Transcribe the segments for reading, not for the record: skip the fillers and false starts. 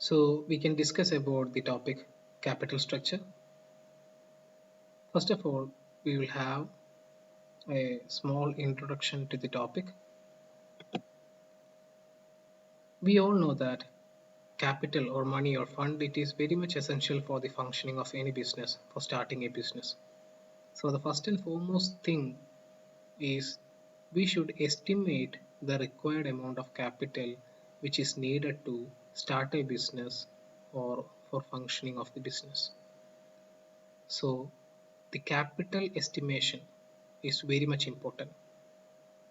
So we can discuss about the topic capital structure. First of all, we will have a small introduction to the topic. We all know that capital or money or fund it is very much essential for the functioning of any business, for starting a business. So the first and foremost thing is we should estimate the required amount of capital which is needed to start a business or for functioning of the business. So the capital estimation is very much important.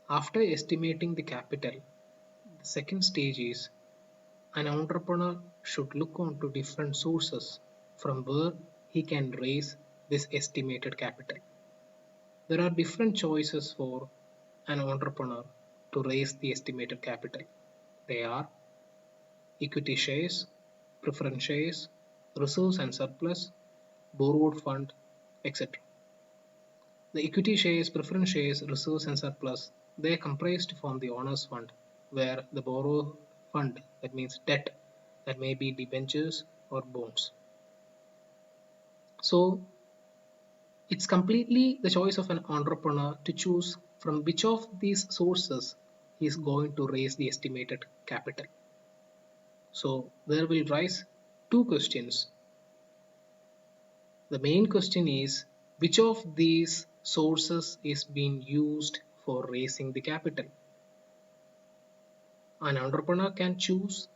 After estimating the capital, the second stage is an entrepreneur should look onto different sources from where he can raise this estimated capital. There are different choices for an entrepreneur to raise the estimated capital. They are equity shares, preference shares, reserves and surplus, borrowed fund, etc. The equity shares, preference shares, reserves and surplus, they are comprised from the owner's fund, where the borrow fund, that means debt, that may be debentures or bonds. So it's completely the choice of an entrepreneur to choose from which of these sources he is going to raise the estimated capital. So there will rise two questions. The main question is which of these sources is being used for raising the capital. An entrepreneur can choose,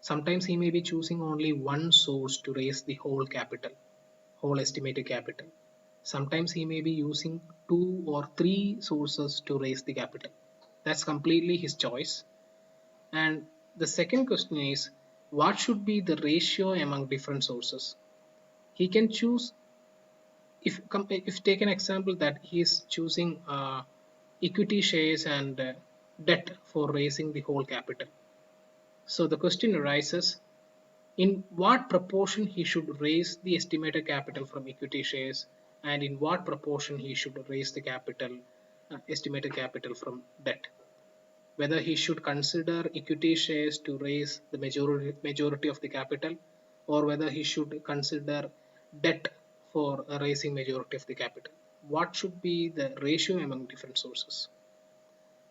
sometimes he may be choosing only one source to raise the whole capital, whole estimated capital. Sometimes he may be using two or three sources to raise the capital. That's completely his choice. And the second question is what should be the ratio among different sources? He can choose, if take an example that he is choosing equity shares and debt for raising the whole capital. So the question arises, in what proportion he should raise the estimated capital from equity shares and in what proportion he should raise the capital, estimated capital from debt. Whether he should consider equity shares to raise the majority of the capital or whether he should consider debt for raising majority of the capital. What should be the ratio among different sources?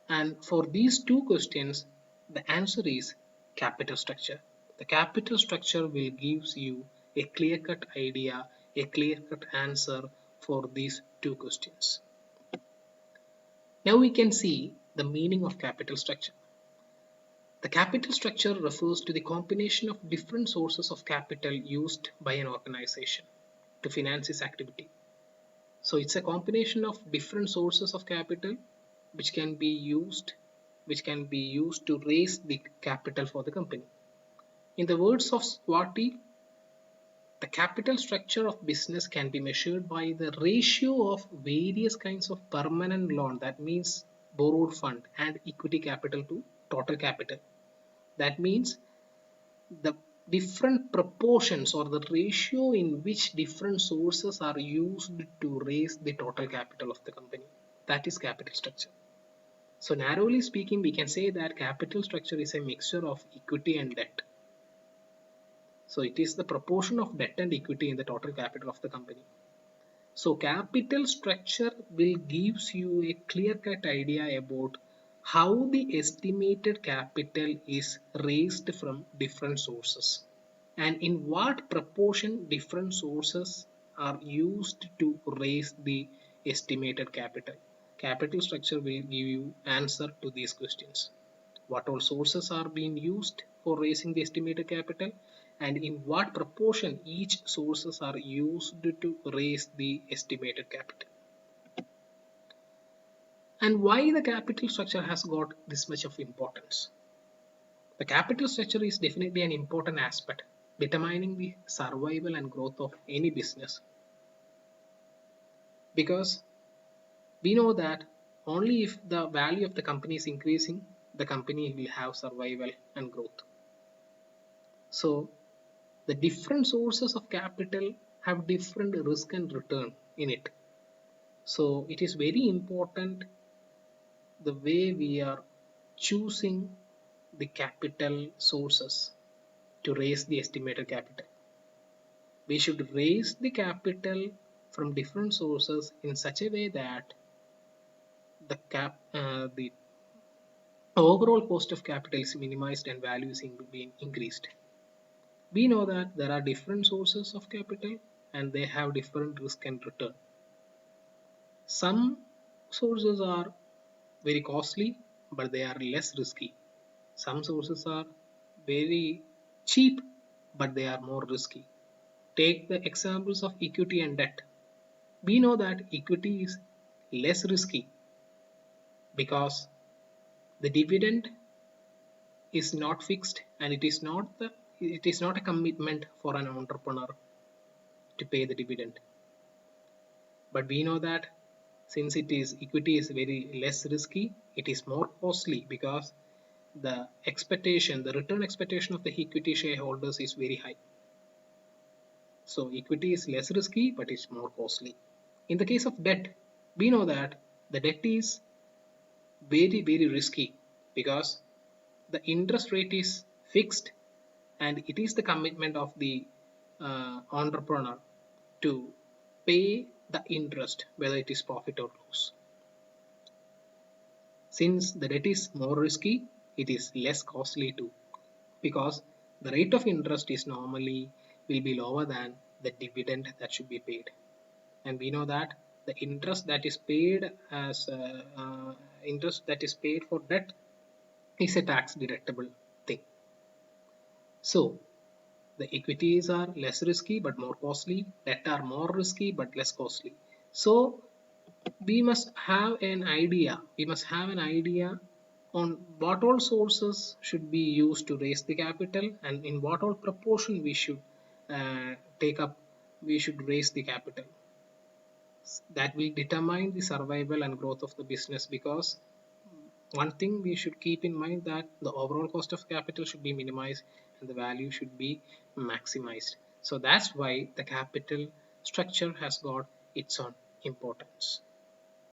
And for these two questions, the answer is capital structure. The capital structure will gives you a clear-cut idea, a clear-cut answer for these two questions. Now we can see the meaning of capital structure. The capital structure refers to the combination of different sources of capital used by an organization to finance its activity. So it's a combination of different sources of capital which can be used to raise the capital for the company. In the words of Swati, the capital structure of business can be measured by the ratio of various kinds of permanent loan, that means borrowed fund, and equity capital to total capital. That means the different proportions or the ratio in which different sources are used to raise the total capital of the company. That is capital structure. So narrowly speaking, we can say that capital structure is a mixture of equity and debt. So it is the proportion of debt and equity in the total capital of the company. So capital structure will gives you a clear-cut idea about how the estimated capital is raised from different sources and in what proportion different sources are used to raise the estimated capital. Capital structure will give you answer to these questions. What all sources are being used for raising the estimated capital and in what proportion each sources are used to raise the estimated capital. And why the capital structure has got this much of importance? The capital structure is definitely an important aspect determining the survival and growth of any business, because we know that only if the value of the company is increasing, the company will have survival and growth. So the different sources of capital have different risk and return in it. So it is very important the way we are choosing the capital sources. to raise the estimated capital. We should raise the capital from different sources in such a way that the overall cost of capital is minimized and value is being increased. We know that there are different sources of capital and they have different risk and return. Some sources are very costly, but they are less risky. Some sources are very cheap, but they are more risky. Take the examples of equity and debt. We know that equity is less risky because the dividend is not fixed and it is not a commitment for an entrepreneur to pay the dividend. But we know that since it is equity is very less risky, it is more costly because the return expectation of the equity shareholders is very high. So equity is less risky, but it's more costly. In the case of debt, we know that the debt is very risky because the interest rate is fixed and it is the commitment of the entrepreneur to pay the interest whether it is profit or loss. Since the debt is more risky, it is less costly too because the rate of interest is normally will be lower than the dividend that should be paid. And we know that the interest that is paid as interest that is paid for debt is a tax deductible thing. So the equities are less risky but more costly, debt are more risky but less costly. So we must have an idea on what all sources should be used to raise the capital and in what all proportion we should we should raise the capital. That will determine the survival and growth of the business, because one thing we should keep in mind that the overall cost of capital should be minimized and the value should be maximized. So that's why the capital structure has got its own importance.